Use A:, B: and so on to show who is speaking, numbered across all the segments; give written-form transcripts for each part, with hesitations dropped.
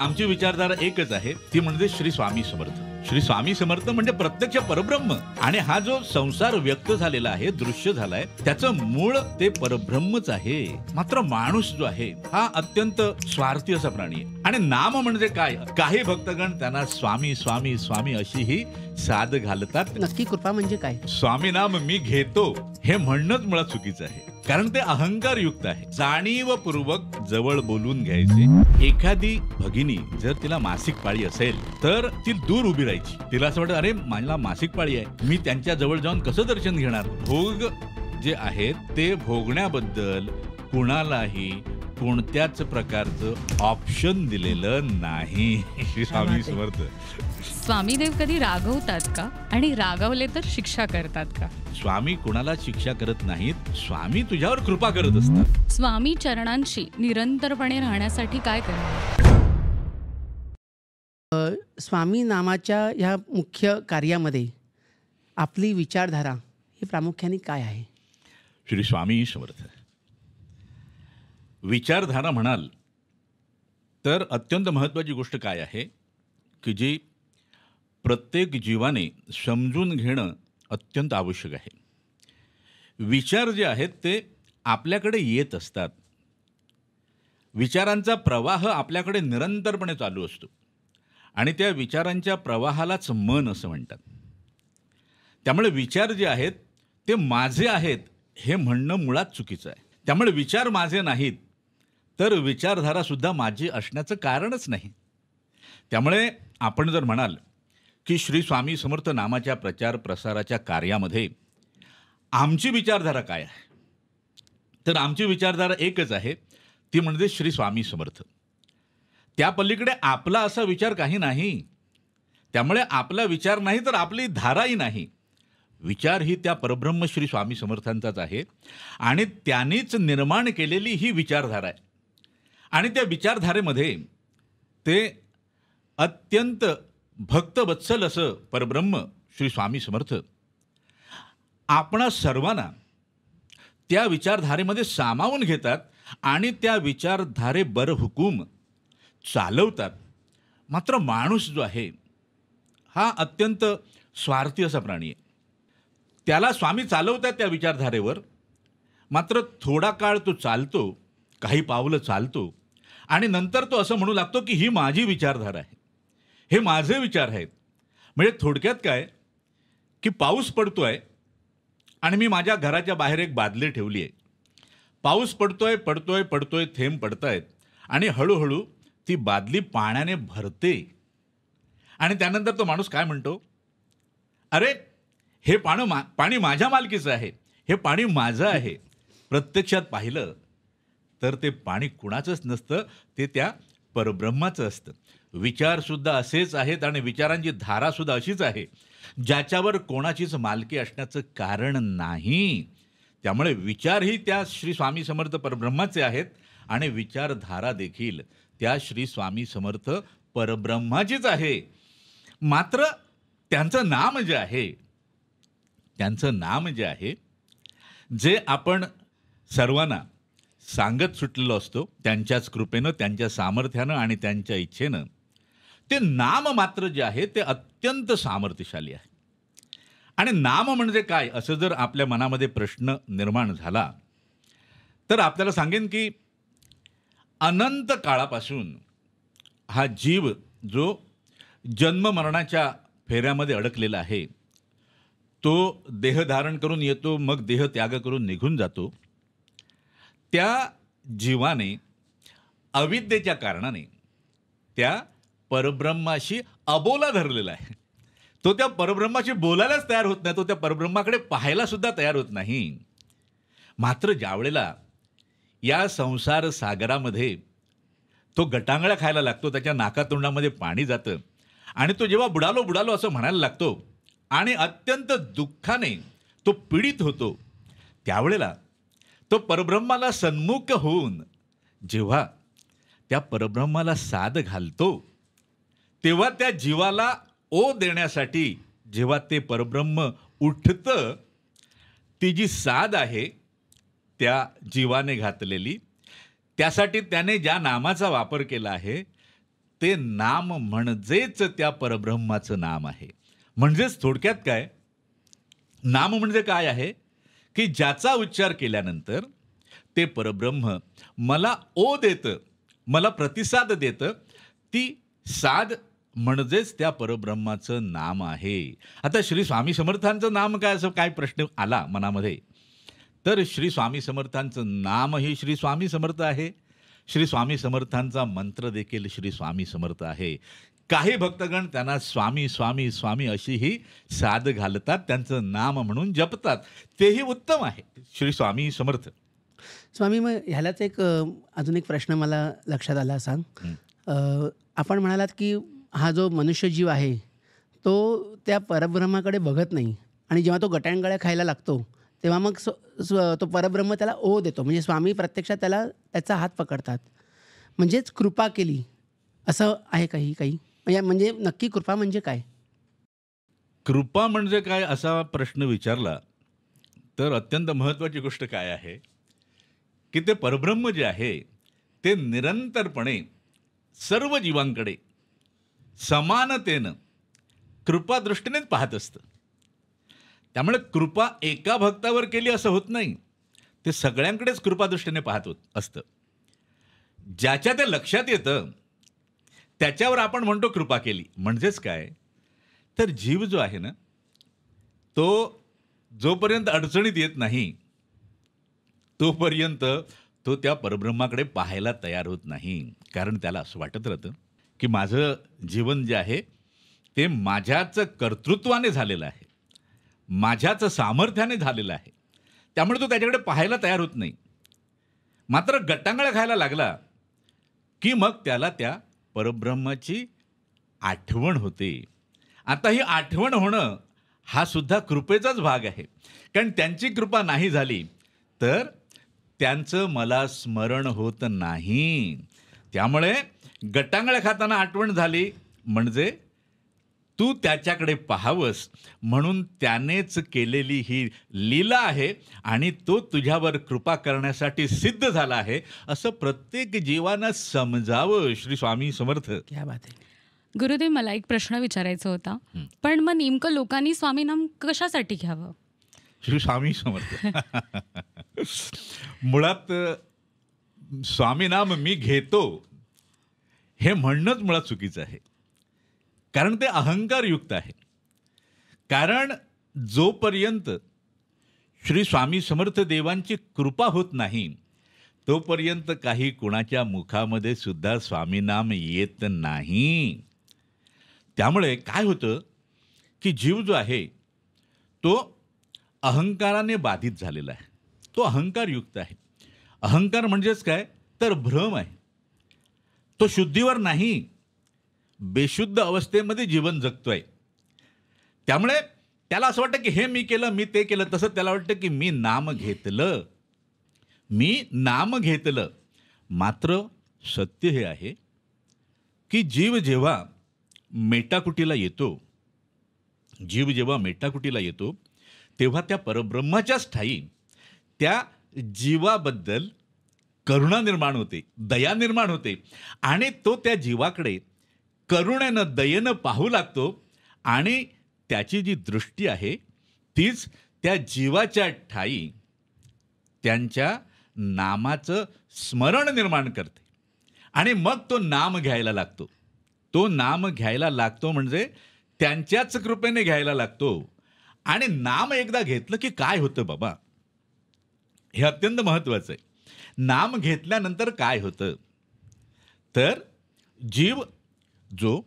A: आमची विचारधारा एकच आहे, ती म्हणजे श्री स्वामी समर्थ. श्री स्वामी समर्थ म्हणजे प्रत्यक्ष परब्रह्म. आणि हा जो संसार व्यक्त झालेला आहे, दृश्य झालाय, त्याचं मूळ ते परब्रह्मच आहे. मात्र माणूस जो आहे हा अत्यंत स्वार्थी असा प्राणी आहे. आणि नाम म्हणजे काय? काही भक्तगण त्यांना स्वामी स्वामी स्वामी अशी ही साद घालतात.
B: नक्की कृपा म्हणजे काय?
A: स्वामी नाम मी घेतो हे म्हणणंच मुळात चुकीचं आहे, कारण ते अहंकार युक्त आहे. जाणीवपूर्वक जवळ बोलून घ्यायचे. एखादी भगिनी जर तिला मासिक पाळी असेल तर ती दूर उभी राहायची. तिला असं वाटतं, अरे मला मासिक पाळी आहे, मी त्यांच्या जवळ जाऊन कसं दर्शन घेणार. भोग जे आहेत ते भोगण्याबद्दल कुणालाही कोणत्याच प्रकारचं ऑप्शन दिलेलं नाही. श्री स्वामी समर्थ.
C: स्वामीदेव कधी रागवतात का? आणि रागवले तर शिक्षा करतात का?
A: स्वामी कुणाला शिक्षा करत नाहीत, स्वामी तुझ्यावर कृपा करत असतात.
C: स्वामी चरणांशी निरंतरपणे राहण्यासाठी काय करणार?
B: स्वामी नामाच्या ह्या मुख्य कार्यामध्ये आपली विचारधारा ही प्रामुख्याने काय आहे?
A: श्री स्वामी समर्थ. विचारधारा म्हणाल तर अत्यंत महत्त्वाची गोष्ट काय आहे की जी प्रत्येक जीवाने समजून घेणं अत्यंत आवश्यक आहे. विचार जे आहेत ते आपल्याकडे येत असतात. विचारांचा प्रवाह आपल्याकडे निरंतरपणे चालू असतो आणि त्या विचारांच्या प्रवाहालाच मन असं म्हणतात. त्यामुळे विचार जे आहेत ते माझे आहेत हे म्हणणं मुळात चुकीचं आहे. त्यामुळे विचार माझे नाहीत तर विचारधारासुद्धा माझी असण्याचं कारणच नाही. त्यामुळे आपण जर म्हणाल की श्री स्वामी समर्थ नामाच्या प्रचार प्रसाराच्या कार्यामध्ये आमची विचारधारा काय आहे, तर आमची विचारधारा एकच आहे, ती म्हणजे श्री स्वामी समर्थ. त्या पलीकडे आपला असा विचार काही नाही. त्यामुळे आपला विचार नाही तर आपली धाराही नाही. विचार ही त्या परब्रह्म श्री स्वामी समर्थांचाच आहे आणि त्यांनीच निर्माण केलेली ही विचारधारा आहे. आणि त्या विचारधारेमध्ये ते अत्यंत भक्तवत्सल असं परब्रह्म श्री स्वामी समर्थ आपणा सर्वांना त्या विचारधारेमध्ये सामावून घेतात आणि त्या विचारधारेबर हुकूम चालवतात. मात्र माणूस जो आहे हा अत्यंत स्वार्थी असा प्राणी आहे. त्याला स्वामी चालवतात त्या विचारधारेवर. मात्र थोडा काळ तो चालतो, काही पावलं चालतो आणि नंतर तो असं म्हणू लागतो की ही माझी विचारधारा आहे, हे माझे विचार आहेत. म्हणजे थोडक्यात काय की पाऊस पडतोय आणि मी माझ्या घराच्या बाहेर एक बादली ठेवली आहे. पाऊस पडतोय पडतोय पडतोय, थेंब पडत आहेत आणि हळूहळू ती बादली पाण्याने भरते. आणि त्यानंतर तो माणूस काय म्हणतो, अरे हे पाणी माझ्या मालकीचं आहे, हे पाणी माझं आहे. प्रत्यक्षात पाहिलं तर ते पाणी कुणाचंच नसतं, ते त्या परब्रह्माचं असतं. विचारसुद्धा असेच आहेत आणि विचारांची धारासुद्धा अशीच आहे, ज्याच्यावर कोणाचीच मालकी असण्याचं कारण नाही. त्यामुळे विचारही त्या श्री स्वामी समर्थ परब्रह्माचे आहेत आणि विचारधारा देखील त्या श्री स्वामी समर्थ परब्रह्माचीच आहे. मात्र त्यांचं नाम जे आहे, त्यांचं नाम जे आहे, जे आपण सर्वांना सांगत सुटलेलो असतो त्यांच्याच कृपेनं, त्यांच्या सामर्थ्यानं आणि त्यांच्या इच्छेनं, ते नाम मात्र जे आहे ते अत्यंत सामर्थ्यशाली आहे. आणि नाम म्हणजे काय असं जर आपल्या मनामध्ये प्रश्न निर्माण झाला तर आपल्याला सांगेन की अनंत काळापासून हा जीव जो जन्म मरणाच्या फेऱ्यामध्ये अडकलेला आहे, तो देह धारण करून येतो, मग देह त्याग करून निघून जातो. त्या जीवाने अविद्येच्या कारणाने त्या परब्रह्माशी अबोला धरलेला आहे. तो त्या परब्रह्माशी बोलायलाच तयार होत नाही, तो त्या परब्रह्माकडे पाहायला सुद्धा तयार होत नाही. मात्र ज्यावेळेला या संसार सागरामध्ये तो गटांगळ्या खायला लागतो, त्याच्या नाकातोंडामध्ये पाणी जातं आणि तो जेव्हा बुडालो बुडालो असं म्हणायला लागतो आणि अत्यंत दुःखाने तो पीडित होतो, त्यावेळेला तो परब्रह्माला सन्मुख होऊन जेव्हा त्या परब्रह्माला साद घालतो, तेव्हा त्या जीवाला ओ देण्यासाठी जेव्हा ते परब्रह्म उठतं, ती जी साद आहे त्या जीवाने घातलेली, त्यासाठी त्याने ज्या नामाचा वापर केला आहे ते नाम म्हणजेच त्या परब्रह्माचं नाम आहे. म्हणजेच थोडक्यात काय, नाम म्हणजे काय आहे, की ज्याचा उच्चार केल्यानंतर ते परब्रह्म मला ओ देतं, मला प्रतिसाद देतं. ती साद म्हणजेच त्या परब्रह्माचं नाम आहे. आता श्री स्वामी समर्थांचं नाम काय, असं काय प्रश्न आला मनामध्ये, तर श्री स्वामी समर्थांचं नामही श्री स्वामी समर्थ आहे. श्री स्वामी समर्थांचा मंत्र देखील श्री स्वामी समर्थ आहे. काही भक्तगण त्यांना स्वामी स्वामी स्वामी अशीही साद घालतात, त्यांचं नाम म्हणून जपतात. तेही उत्तम आहे. श्री स्वामी समर्थ.
B: स्वामी, मग ह्यालाच एक अजून एक प्रश्न मला लक्षात आला. सांग, आपण म्हणालात की हा जो मनुष्यजीव आहे तो त्या परब्रह्माकडे बघत नाही, आणि जेव्हा तो गटांगळ्या खायला लागतो तेव्हा मग तो परब्रह्म त्याला ओ देतो, म्हणजे स्वामी प्रत्यक्षात त्याला त्याचा हात पकडतात, म्हणजेच कृपा केली असं आहे काही काही. म्हणजे नक्की कृपा म्हणजे काय?
A: कृपा म्हणजे काय असा प्रश्न विचारला तर अत्यंत महत्त्वाची गोष्ट काय आहे, की ते परब्रह्म जे आहे ते निरंतरपणे सर्व जीवांकडे समानतेनं कृपादृष्टीनेच पाहत असतं. त्यामुळे कृपा एका भक्तावर केली असं होत नाही, ते सगळ्यांकडेच कृपादृष्टीने पाहत असतं. ज्याच्या ते लक्षात येतं त्याच्यावर आपण म्हणतो कृपा केली. म्हणजेच काय, तर जीव जो आहे ना, तो जोपर्यंत अडचणीत येत नाही तोपर्यंत तो त्या परब्रह्माकडे पाहायला तयार होत नाही. कारण त्याला असं वाटत राहतं की माझं जीवन जे आहे ते माझ्याच कर्तृत्वाने झालेलं आहे, माझ्याच सामर्थ्याने झालेलं आहे. त्यामुळे तो त्याच्याकडे पाहायला तयार होत नाही. मात्र गटांगळ्या खायला लागला की मग त्याला त्या परब्रह्माची आठवण होते. आता ही आठवण होणं हा सुद्धा कृपेचाच भाग आहे. कारण त्यांची कृपा नाही झाली तर त्यांचं मला स्मरण होत नाही. त्यामुळे गटांगळ्या खाताना आठवण झाली म्हणजे तू त्याच्याकडे पाहावंस म्हणून त्यानेच केलेली ही लीला आहे, आणि तो तुझ्यावर कृपा करण्यासाठी सिद्ध झाला आहे असं प्रत्येक जीवानं समजावं. श्री स्वामी समर्थ.
B: क्या बात आहे.
C: गुरुदेव, मला एक प्रश्न विचारायचा होता. पण मग नेमकं लोकांनी स्वामीनाम कशासाठी घ्यावं?
A: श्री स्वामी समर्थ. मुळात स्वामीनाम मी घेतो हे म्हणणंच मुळात चुकीचं आहे. कारण ते अहंकारयुक्त आहे. कारण जोपर्यंत श्री स्वामी समर्थ देवांची कृपा होत नाही तोपर्यंत काही कुणाच्या मुखामध्ये सुद्धा स्वामीनाम येत नाही. त्यामुळे काय होतं की जीव जो आहे तो अहंकाराने बाधित झालेला आहे. तो अहंकारयुक्त आहे. अहंकार म्हणजेच काय, तर भ्रम आहे. तो शुद्धीवर नाही, बेशुद्ध अवस्थेमध्ये जीवन जगतोय. त्यामुळे त्याला असं वाटतं की हे मी केलं, मी ते केलं. तसं त्याला वाटतं की मी नाम घेतलं, मी नाम घेतलं. मात्र सत्य हे आहे की जीव जेव्हा मेटाकुटीला येतो तेव्हा त्या परब्रह्माच्याच ठायी त्या जीवाबद्दल करुणा निर्माण होते, दया निर्माण होते, आणि तो त्या जीवाकडे करुणेनं दयेनं पाहू लागतो, आणि त्याची जी दृष्टी आहे तीच त्या जीवाच्या ठायी त्यांच्या नामाचं स्मरण निर्माण करते, आणि मग तो नाम घ्यायला लागतो. तो नाम घ्यायला लागतो म्हणजे त्यांच्याच कृपेने घ्यायला लागतो. आणि नाम एकदा घेतलं की काय होतं बाबा, हे अत्यंत महत्त्वाचं आहे. नाम घेतल्यानंतर काय होतं, तर जीव जो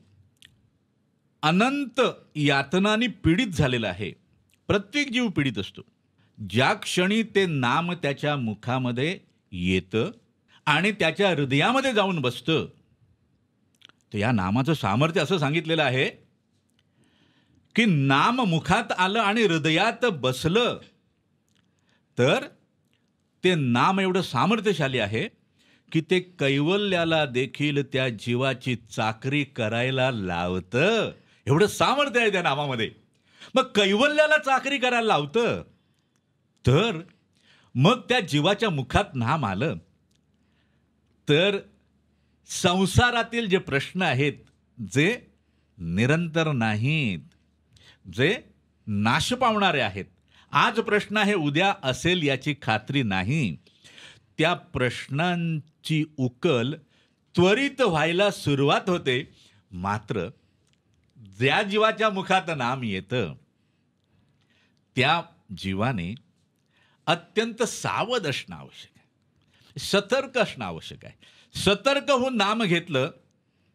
A: अनंत यातनांनी पीडित झालेला आहे, प्रत्येक जीव पीडित असतो. ज्या क्षणी ते नाम त्याच्या मुखामध्ये येतं आणि त्याच्या हृदयामध्ये जाऊन बसतं, तर या नामाचं सामर्थ्य असं सांगितलेलं आहे की नाम मुखात आलं आणि हृदयात बसलं तर ते नाम एवढं सामर्थ्यशाली आहे की ते कैवल्याला देखील त्या जीवाची चाकरी करायला लावतं. एवढं सामर्थ्य आहे त्या नामामध्ये. मग कैवल्याला चाकरी करायला लावतं, तर मग त्या जीवाच्या मुखात नाम आलं तर संसारातील जे प्रश्न आहेत जे निरंतर नाहीत, जे नाश पावणारे आहेत, आज प्रश्न आहे उद्या असेल याची खात्री नाही, त्या प्रश्नांची उकल त्वरित व्हायला सुरुवात होते. मात्र ज्या जीवाच्या मुखात नाम येतं त्या जीवाने अत्यंत सावध असणं आवश्यक आहे, सतर्क असणं आवश्यक आहे. सतर्क होऊन नाम घेतलं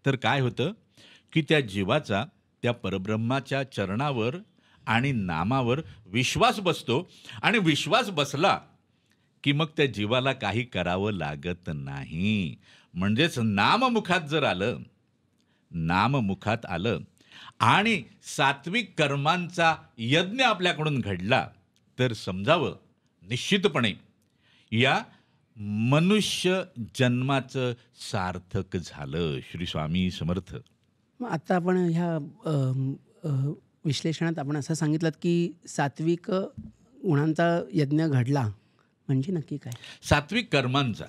A: तर काय होतं की त्या जीवाचा त्या परब्रह्माच्या चरणावर आणि नामावर विश्वास बसतो, आणि विश्वास बसला की मग त्या जीवाला काही करावं लागत नाही. म्हणजेच नाममुखात जर आलं, नाममुखात आलं आणि सात्विक कर्मांचा यज्ञ आपल्याकडून घडला तर समजावं निश्चितपणे या मनुष्य जन्माचं सार्थक झालं. श्री स्वामी समर्थ.
B: मग आता आपण ह्या विश्लेषणात आपण असं सांगितलं की सात्विक गुणांचा यज्ञ घडला म्हणजे नक्की काय?
A: सात्विक कर्मांचा,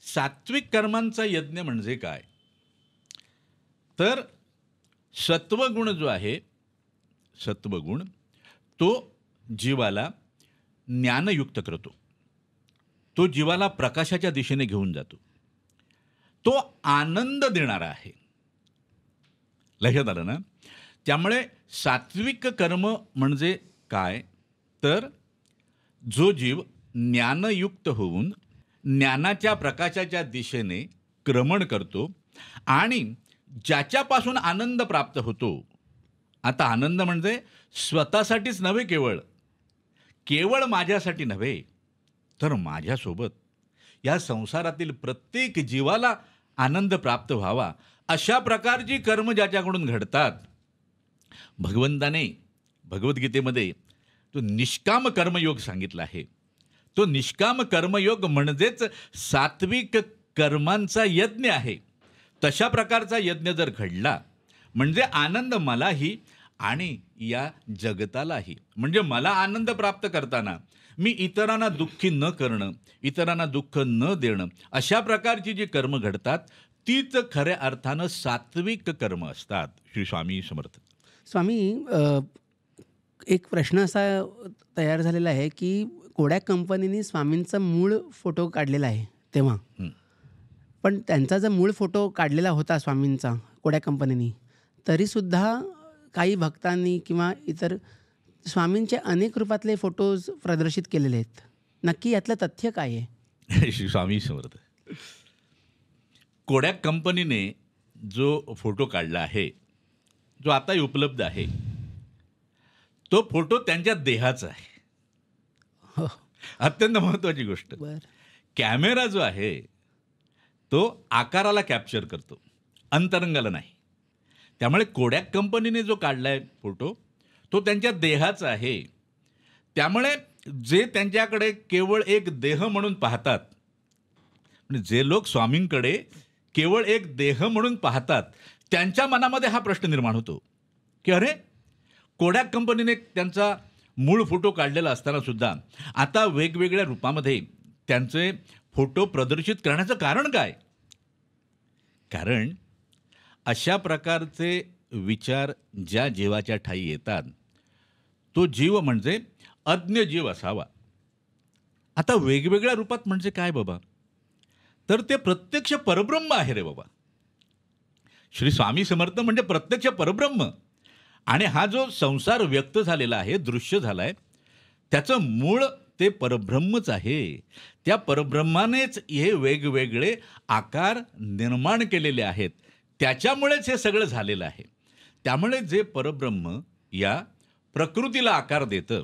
B: सात्विक कर्मांचा
A: यज्ञ म्हणजे काय? तर सत्वगुण जो आहे, सत्वगुण तो जीवाला ज्ञानयुक्त करतो, तो जीवाला प्रकाशाच्या दिशेने घेऊन जातो, तो आनंद देणारा आहे. लक्षात आलं ना? त्यामुळे सात्विक कर्म म्हणजे काय? तर जो जीव ज्ञानयुक्त होऊन ज्ञानाच्या प्रकाशाच्या दिशेने क्रमण करतो आणि ज्याच्यापासून आनंद प्राप्त होतो. आता आनंद म्हणजे स्वतःसाठीच नव्हे, केवळ माझ्यासाठी नव्हे, तर माझ्यासोबत या संसारातील प्रत्येक जीवाला आनंद प्राप्त व्हावा अशा प्रकारची कर्म ज्याच्याकडून घडतात. भगवंताने भगवद्गीतेमध्ये तो निष्काम कर्मयोग सांगितला आहे. तो निष्काम कर्मयोग म्हणजेच सात्विक कर्मांचा यज्ञ आहे. तशा प्रकारचा यज्ञ जर घडला म्हणजे आनंद मलाही आणि या जगतालाही. म्हणजे मला आनंद प्राप्त करताना मी इतरांना दुःखी न करणं, इतरांना दुःख न देणं, अशा प्रकारची जी कर्म घडतात तीच खऱ्या अर्थानं सात्विक कर्म असतात. श्री स्वामी समर्थ.
B: स्वामी, एक प्रश्न असा तयार झालेला आहे की कोडॅक कंपनीने स्वामींचा मूळ फोटो काढलेला आहे तेव्हा, पण त्यांचा जर मूळ फोटो काढलेला होता स्वामींचा कोडॅक कंपनीने, तरीसुद्धा काही भक्तांनी किंवा इतर स्वामींचे अनेक रूपातले फोटोज प्रदर्शित केलेले आहेत. नक्की यातलं तथ्य काय आहे?
A: श्री स्वामी समर्थ. कोडॅक कंपनीने जो फोटो काढला आहे, जो आता उपलब्ध आहे, तो फोटो त्यांच्या देहाचा आहे.
B: हो.
A: अत्यंत महत्त्वाची गोष्ट.
B: बरं.
A: कॅमेरा जो आहे तो आकाराला कॅप्चर करतो, अंतरंगाला नाही. त्यामुळे कोडॅक कंपनीने जो काढलाय फोटो तो त्यांच्या देहाचा आहे. त्यामुळे जे त्यांच्याकडे केवळ एक देह म्हणून पाहतात, म्हणजे जे लोक स्वामींकडे केवळ एक देह म्हणून पाहतात, त्यांच्या मनामध्ये हा प्रश्न निर्माण होतो की अरे, कोडॅक कंपनीने त्यांचा मूळ फोटो काढलेला असताना सुद्धा आता वेगवेगळ्या रूपामध्ये त्यांचे फोटो प्रदर्शित करण्याचं कारण काय? कारण अशा प्रकारचे विचार ज्या जीवाच्या ठायी येतात तो जीव म्हणजे अज्ञ जीव असावा. आता वेगवेगळ्या रूपात म्हणजे काय बाबा? तर ते प्रत्यक्ष परब्रह्म आहे रे बाबा. श्री स्वामी समर्थ म्हणजे प्रत्यक्ष परब्रह्म. आणि हा जो संसार व्यक्त झालेला आहे, दृश्य झाला आहे, त्याचं मूळ ते परब्रह्मच आहे. त्या परब्रह्मानेच हे वेगवेगळे आकार निर्माण केलेले आहेत. त्याच्यामुळेच हे सगळं झालेलं आहे. त्यामुळे जे परब्रह्म या प्रकृतीला आकार देतं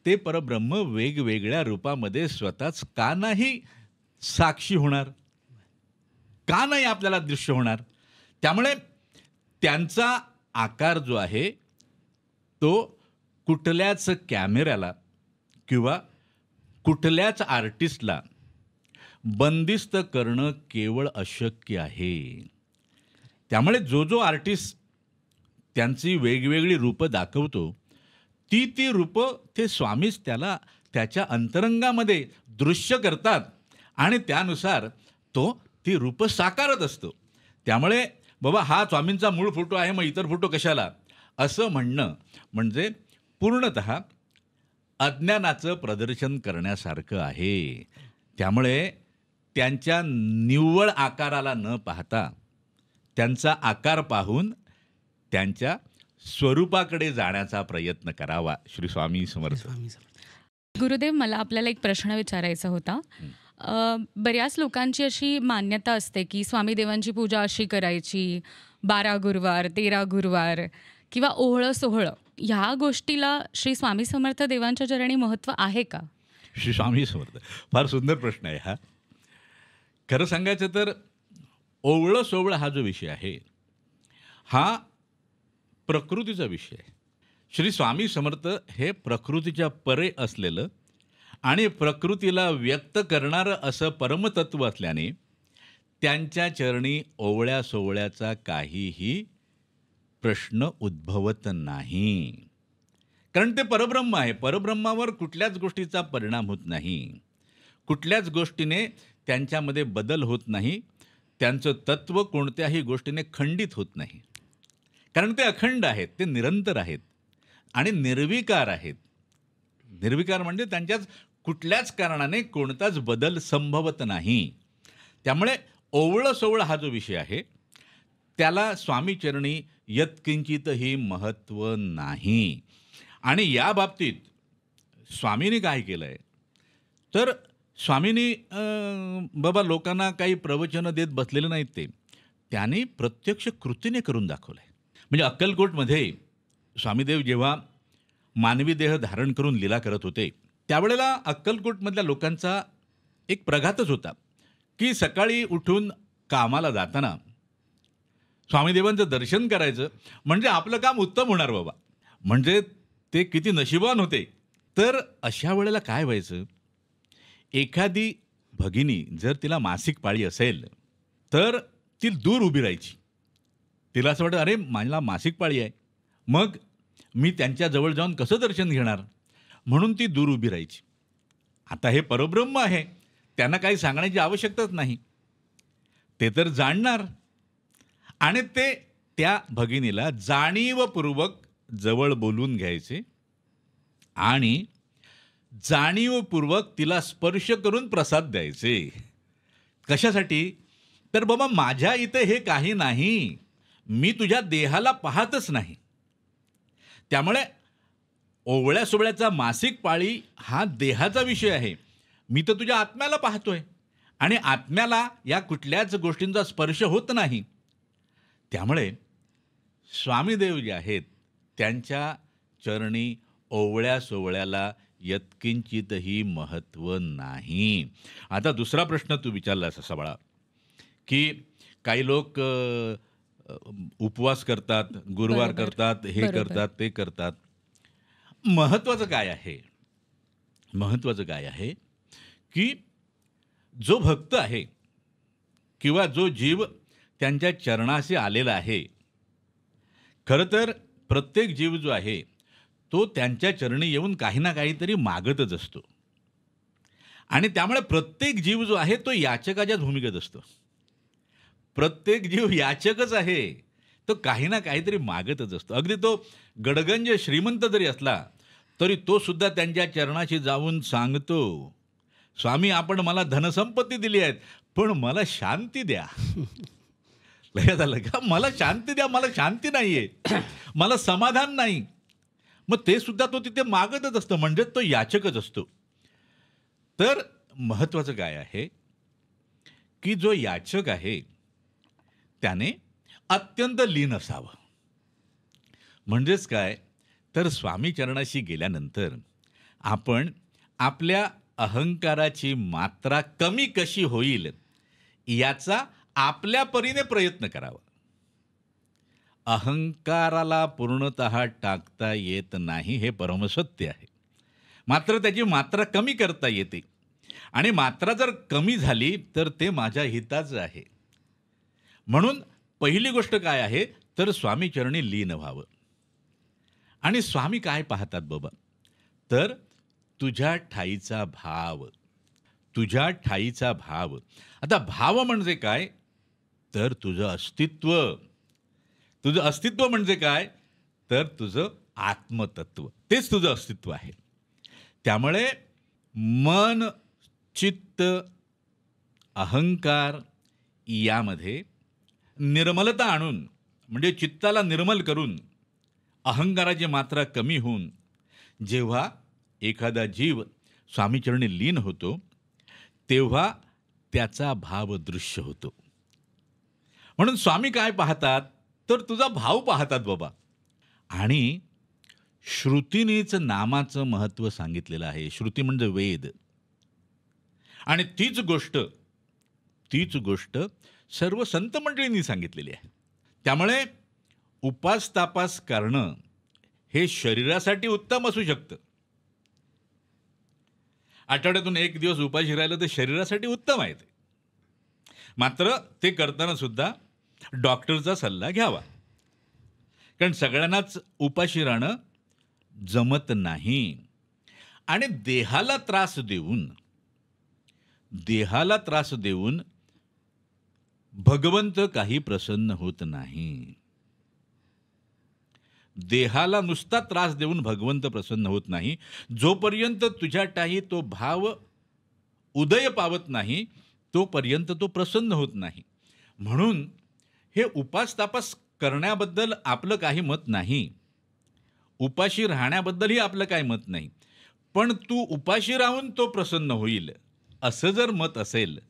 A: ते परब्रह्म वेगवेगळ्या रूपामध्ये स्वतःच का नाही साक्षी होणार? का नाही आपल्याला दृश्य होणार? त्यामुळे त्यांचा आकार जो आहे तो कुठल्याच कॅमेऱ्याला किंवा कुठल्याच आर्टिस्टला बंदिस्त करणं केवळ अशक्य आहे. त्यामुळे जो आर्टिस्ट त्यांची वेगवेगळी रूपं दाखवतो ती रूपं ते स्वामीच त्याला त्याच्या अंतरंगामध्ये दृश्य करतात आणि त्यानुसार तो ती रूपं साकारत असतो. त्यामुळे बाबा हा स्वामींचा मूळ फोटो आहे, मग इतर फोटो कशाला, असं म्हणणं म्हणजे पूर्णतः अज्ञानाचं प्रदर्शन करण्यासारखं आहे. त्यामुळे त्यांच्या निव्वळ आकाराला न पाहता त्यांचा आकार पाहून त्यांच्या स्वरूपाकडे जाण्याचा प्रयत्न करावा. श्री स्वामी समर्थ.
B: स्वामी समर्थ.
C: गुरुदेव, मला आपल्याला एक प्रश्न विचारायचा होता. बऱ्याच लोकांची अशी मान्यता असते की स्वामी देवांची पूजा अशी करायची, 12 गुरुवार, 13 गुरुवार किंवा ओहळं सोहळं, ह्या गोष्टीला श्री स्वामी समर्थ देवांच्या चरणी महत्त्व आहे का?
A: श्री स्वामी समर्थ. फार सुंदर प्रश्न आहे हा. खरं सांगायचं तर ओवळं सोवळं हा जो विषय आहे हा प्रकृतीचा विषय आहे. श्री स्वामी समर्थ हे प्रकृतीच्या परे असलेलं आणि प्रकृतीला व्यक्त करणारं असं परमतत्व असल्याने त्यांच्या चरणी ओवळ्या सोवळ्याचा काहीही प्रश्न उद्भवत नाही. कारण ते परब्रह्म आहे. परब्रह्मावर कुठल्याच गोष्टीचा परिणाम होत नाही. कुठल्याच गोष्टीने त्यांच्यामध्ये बदल होत नाही. त्यांचं तत्त्व कोणत्याही गोष्टीने खंडित होत नाही. कारण ते अखंड आहेत, ते निरंतर आहेत आणि निर्विकार आहेत. निर्विकार म्हणजे त्यांच्यात कुठल्याच कारणाने कोणताच बदल संभवत नाही. त्यामुळे ओवळं सोवळं हा जो विषय आहे त्याला स्वामीचरणी यत्किंचितही महत्त्व नाही. आणि या बाबतीत स्वामींनी काय केलं आहे तर स्वामींनी बाबा लोकांना काही प्रवचनं देत बसलेलं नाहीत. त्यांनी प्रत्यक्ष कृतीने करून दाखवलं आहे. म्हणजे अक्कलकोटमध्ये स्वामीदेव जेव्हा मानवी देह धारण करून लीला करत होते त्यावेळेला अक्कलकोटमधल्या लोकांचा एक प्रघातच होता की सकाळी उठून कामाला जाताना स्वामीदेवांचं दर्शन करायचं म्हणजे आपलं काम उत्तम होणार बाबा. म्हणजे ते किती नशिबान होते. तर अशा वेळेला काय व्हायचं, एखादी भगिनी जर तिला मासिक पाळी असेल तर ती दूर उभी राहायची. तिला असं वाटतं अरे मला मासिक पाळी आहे, मग मी त्यांच्याजवळ जाऊन कसं दर्शन घेणार, म्हणून ती दूर उभी राहायची. आता हे परब्रह्म आहे, त्यांना काही सांगण्याची आवश्यकताच नाही, ते तर जाणणार. आणि ते त्या भगिनीला जाणीवपूर्वक जवळ बोलून घ्यायचे आणि जाणीवपूर्वक तिला स्पर्श करून प्रसाद द्यायचे. कशासाठी, तर बाबा माझ्या इथे हे काही नाही, मी तुझ्या देहाला पाहतच नाही. त्यामुळे ओवळ्या सोवळ्याचा मासिक पाळी हा देहाचा विषय आहे. मी तर तुझ्या आत्म्याला पाहतोय आणि आत्म्याला या कुठल्याच गोष्टींचा स्पर्श होत नाही. त्यामुळे स्वामीदेव जे आहेत त्यांच्या चरणी ओवळ्या सोवळ्याला यत्किंचितही महत्त्व नाही. आता दुसरा प्रश्न तू विचारलास असा बाळा, की काही लोक उपवास करतात, गुरुवार
C: बरोबर.
A: करतात, हे
C: बरोबर.
A: करतात, ते करतात. महत्त्वाचं काय आहे, महत्त्वाचं काय आहे की जो भक्त आहे किंवा जो जीव त्यांच्या चरणाशी आलेला आहे, खरं तर प्रत्येक जीव जो आहे तो त्यांच्या चरणी येऊन काही ना काहीतरी मागतच असतो. आणि त्यामुळे प्रत्येक जीव जो आहे तो याचकाच्याच भूमिकेत असतो. प्रत्येक जीव याचकच आहे, तो काही ना काहीतरी मागतच असतो. अगदी तो गडगंज श्रीमंत जरी असला तरी तो सुद्धा त्यांच्या चरणाशी जाऊन सांगतो, स्वामी आपण मला धनसंपत्ती दिली आहेत पण मला शांती द्या. लक्षात आलं का, मला शांती द्या, मला शांती नाही आहे, मला समाधान नाही. मग ते सुद्धा तो तिथे मागतच असतो, म्हणजे तो याचकच असतो. तर महत्त्वाचं काय आहे की जो याचक आहे त्याने अत्यंत लीन असावं. म्हणजेच काय, तर स्वामी चरणाशी गेल्यानंतर आपण आपल्या अहंकाराची मात्रा कमी कशी होईल याचा आपल्या परीने प्रयत्न करावा. अहंकाराला पूर्णतः टाकता येत नाही, हे परमसत्य आहे. मात्र त्याची मात्रा कमी करता येते आणि मात्रा जर कमी झाली तर ते माझ्या हिताचं आहे. म्हणून पहिली गोष्ट काय आहे तर स्वामी चरणी लीन व्हावं. आणि स्वामी काय पाहतात बाबा, तर तुझ्या ठाईचा भाव, तुझ्या ठाईचा भाव. आता भाव म्हणजे काय? तर तुझं अस्तित्व. तुझं अस्तित्व म्हणजे काय? तर तुझं आत्मतत्व. तेच तुझं अस्तित्व आहे. त्यामुळे मन, चित्त, अहंकार यामध्ये निर्मलता आणून, म्हणजे चित्ताला निर्मल करून, अहंकाराची मात्रा कमी होऊन जेव्हा एखादा जीव स्वामीचरणी लीन होतो, तेव्हा त्याचा भाव दृश्य होतो. म्हणून स्वामी काय पाहतात? तर तुझा भाव पाहतात बाबा. आणि श्रुतीनेच नामाचं महत्त्व सांगितलेलं आहे. श्रुती म्हणजे वेद. आणि तीच गोष्ट सर्व संत मंडळींनी सांगितलेली आहे. त्यामुळे उपास तापास करणं हे शरीरासाठी उत्तम असू शकतं. आठवड्यातून एक दिवस उपाशी राहिलं तर शरीरासाठी उत्तम आहे ते. मात्र ते करताना सुद्धा डॉक्टरचा सल्ला घ्यावा. कारण सगळ्यांनाच उपाशी राहणं जमत नाही. आणि देहाला त्रास देऊन भगवंत काही प्रसन्न होत नाही. देहाला नुसता त्रास देऊन भगवंत प्रसन्न होत नाही. जोपर्यंत तुझ्याठाही तो भाव उदय पावत नाही, तोपर्यंत तो प्रसन्न होत नाही. म्हणून हे उपास तापास करण्याबद्दल आपलं काही मत नाही. उपाशी राहण्याबद्दलही आपलं काही मत नाही. पण तू उपाशी राहून तो प्रसन्न होईल असं जर मत असेल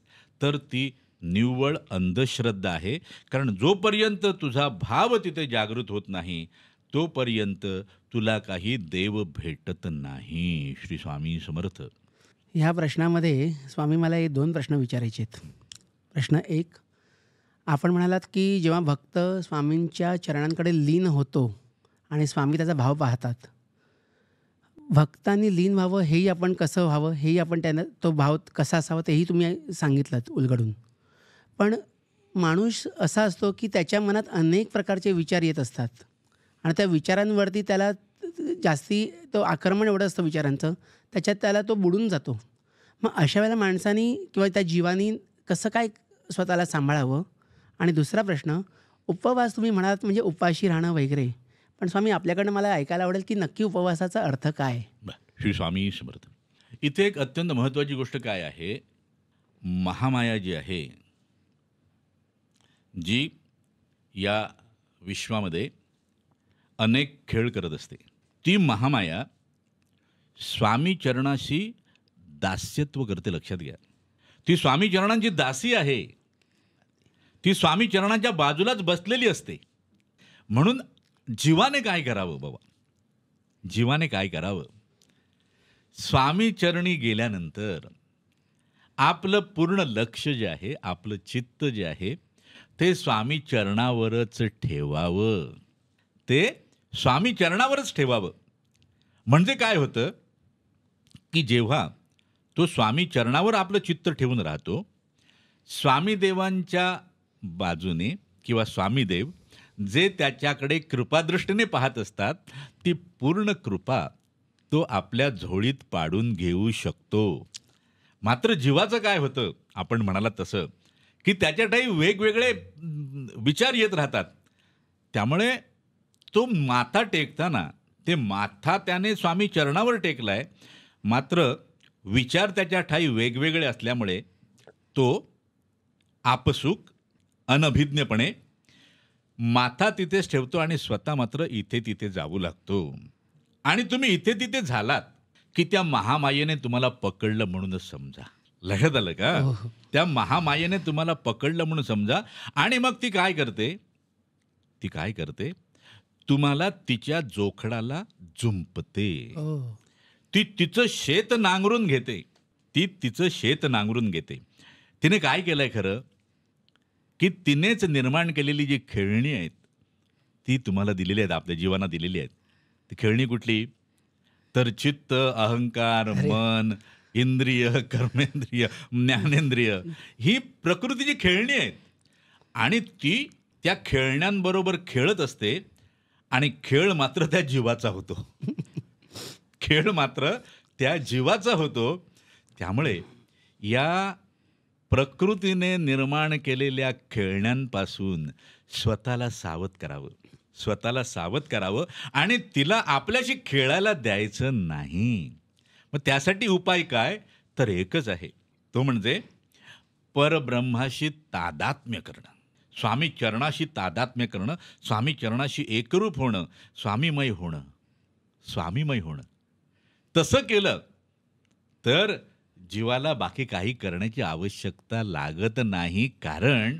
A: तर ती निव्वळ अंधश्रद्धा आहे. कारण जोपर्यंत तुझा भाव तिथे जागृत होत नाही, तोपर्यंत तुला काही देव भेटत नाही. श्री स्वामी समर्थ.
B: ह्या प्रश्नामध्ये स्वामी मला हे 2 प्रश्न विचारायचे आहेत. प्रश्न 1, आपण म्हणालात की जेव्हा भक्त स्वामींच्या चरणांकडे लीन होतो आणि स्वामी त्याचा भाव पाहतात, भक्तांनी लीन व्हावं हेही आपण कसं व्हावं हेही आपण त्यांना तो भाव कसा असावा तेही तुम्ही सांगितलंत उलगडून. पण माणूस असा असतो की त्याच्या मनात अनेक प्रकारचे विचार येत असतात आणि त्या विचारांवरती त्याला जास्ती तो आक्रमण एवढं असतं विचारांचं, त्याच्यात त्याला तो बुडून जातो. मग अशा वेळेला माणसानी किंवा त्या जीवानी कसं काय स्वतःला सांभाळावं? आणि दुसरा प्रश्न, उपवास तुम्ही म्हणालात म्हणजे उपाशी राहणं वगैरे, पण स्वामी आपल्याकडनं मला ऐकायला आवडेल की नक्की उपवासाचा अर्थ काय?
A: श्री स्वामी समर्थ. इथे एक अत्यंत महत्त्वाची गोष्ट काय आहे? महामाया जी आहे, जी या विश्वामध्ये अनेक खेळ करत असते, ती महामाया स्वामी चरणाशी दास्यत्व करते. लक्षात घ्या, ती स्वामी चरणांची दासी आहे. ती स्वामी चरणांच्या बाजूलाच बसलेली असते. म्हणून जीवाने काय करावं बाबा? जीवाने काय करावं? स्वामी चरणी गेल्यानंतर आपलं पूर्ण लक्ष जे आहे, आपलं चित्त जे आहे, ते स्वामी चरणावरच ठेवावं. ते स्वामी चरणावरच ठेवावं. म्हणजे काय होतं की जेव्हा तो स्वामी चरणावर आपलं चित्त ठेवून राहतो, स्वामीदेवांच्या बाजूने किंवा स्वामीदेव जे त्याच्याकडे कृपादृष्टीने पाहत असतात, ती पूर्ण कृपा तो आपल्या झोळीत पाडून घेऊ शकतो. मात्र जीवाचं काय होतं? आपण म्हणालात तसं की त्याच्यातही वेगवेगळे विचार येत राहतात. त्यामुळे तो माथा टेकताना ते माथा त्याने स्वामी चरणावर टेकलाय, मात्र विचार त्याच्या ठाई वेगवेगळे असल्यामुळे तो आपसूक अनभिज्ञपणे माथा तिथेच ठेवतो आणि स्वतः मात्र इथे तिथे जाऊ लागतो. आणि तुम्ही इथे तिथे झालात की त्या महामायेने तुम्हाला पकडलं म्हणूनच समजा. लक्षात आलं का? त्या महामायेने तुम्हाला पकडलं म्हणून समजा. आणि मग ती काय करते? तुम्हाला तिच्या जोखडाला जुंपते. ती तिचं शेत नांगरून घेते. तिने काय केलंय खरं? की तिनेच निर्माण केलेली जी खेळणी आहेत ती तुम्हाला दिलेली आहेत, आपल्या जीवांना दिलेली आहेत. ती खेळणी कुठली? तर चित्त, अहंकार, मन, इंद्रिय, कर्मेंद्रिय, ज्ञानेंद्रिय, ही प्रकृतीची खेळणी आहेत. आणि ती त्या खेळण्यांबरोबर खेळत असते आणि खेळ मात्र त्या जीवाचा होतो. त्यामुळे या प्रकृतीने निर्माण केलेल्या खेळण्यांपासून स्वतःला सावध करावं आणि तिला आपल्याशी खेळायला द्यायचं नाही. मग त्यासाठी उपाय काय? तर एकच आहे, तो म्हणजे परब्रह्माशी तादात्म्य करणं, स्वामी चरणाशी तादात्म्य करणं, स्वामी चरणाशी एकरूप होणं, स्वामीमय होणं. तसं केलं तर जीवाला बाकी काही करण्याची आवश्यकता लागत नाही. कारण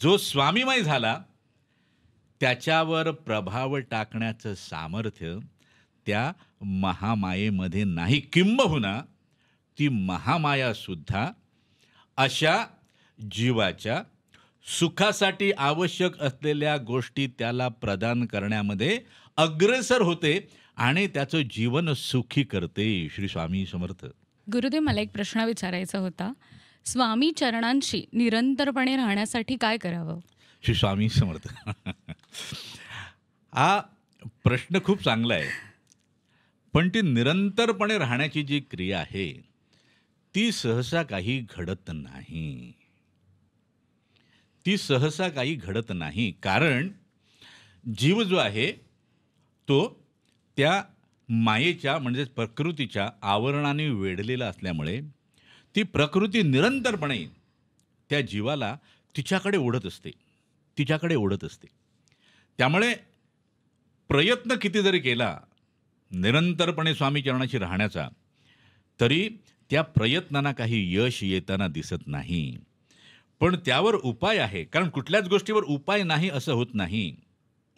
A: जो स्वामीमय झाला त्याच्यावर प्रभाव टाकण्याचं सामर्थ्य त्या महामायेमध्ये नाही. किंबहुना ती महामायासुद्धा अशा जीवाच्या सुखासाठी आवश्यक असलेल्या गोष्टी त्याला प्रदान करण्यामध्ये अग्रेसर होते आणि त्याचं जीवन सुखी करते. श्री स्वामी समर्थ.
C: गुरुदेव, मला एक प्रश्न विचारायचा होता. स्वामी चरणांशी निरंतरपणे राहण्यासाठी काय करावं?
A: श्री स्वामी समर्थ. हा प्रश्न खूप चांगला आहे. पण ती निरंतरपणे राहण्याची जी क्रिया आहे ती सहसा काही घडत नाही. कारण जीव जो आहे तो त्या मायेच्या म्हणजे प्रकृतीच्या आवरणाने वेढलेला असल्यामुळे ती प्रकृती निरंतरपणे त्या जीवाला तिच्याकडे ओढत असते. त्यामुळे प्रयत्न किती जरी केला निरंतरपणे स्वामी चरणाशी राहण्याचा, तरी त्या प्रयत्नांना काही यश येताना दिसत नाही. पण त्यावर उपाय आहे. कारण कुठल्याच गोष्टीवर उपाय नाही असं होत नाही.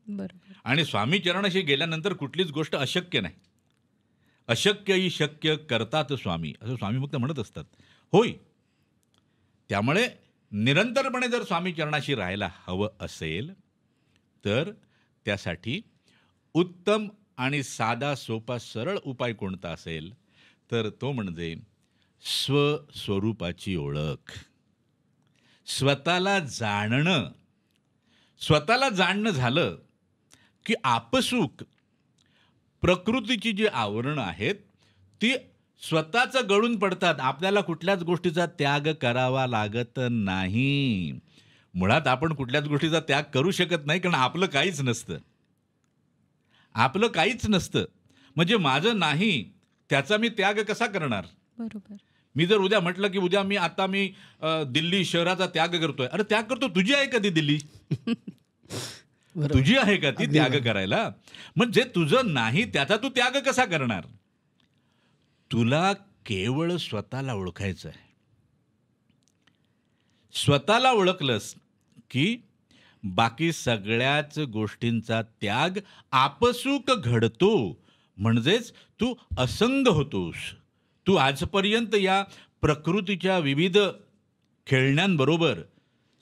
C: बरोबर.
A: आणि स्वामी चरणाशी गेल्यानंतर कुठलीच गोष्ट अशक्य नाही. अशक्य ही शक्य करतात स्वामी, असं स्वामीभक्त म्हणत असतात. होय. त्यामुळे निरंतरपणे जर स्वामी चरणाशी राहायला हवं असेल तर त्यासाठी उत्तम आणि साधा सोपा सरळ उपाय कोणता असेल तर तो म्हणजे स्वस्वरूपाची ओळख. स्वतःला जाणणं झालं की आपसूक प्रकृतीची जी आवरणं आहेत ती स्वतःच गळून पडतात. आपल्याला कुठल्याच गोष्टीचा त्याग करावा लागत नाही. मुळात आपण कुठल्याच गोष्टीचा त्याग करू शकत नाही, कारण आपलं काहीच नसतं. म्हणजे माझं नाही त्याचा मी त्याग कसा करणार?
C: बरोबर.
A: मी जर उद्या म्हटलं की उद्या मी दिल्ली शहराचा त्याग करतोय. अरे त्याग करतो, तुझी आहे का ती दिल्ली? तुझी आहे का ती त्याग करायला? म्हणजे तुझं नाही त्याचा तू त्याग कसा करणार? तुला केवळ स्वतःला ओळखायचं आहे. स्वतःला ओळखलंस की बाकी सगळ्याच गोष्टींचा त्याग आपसूक घडतो. म्हणजेच तू असंग होतोस. तू आजपर्यंत या प्रकृतीच्या विविध खेळण्यांबरोबर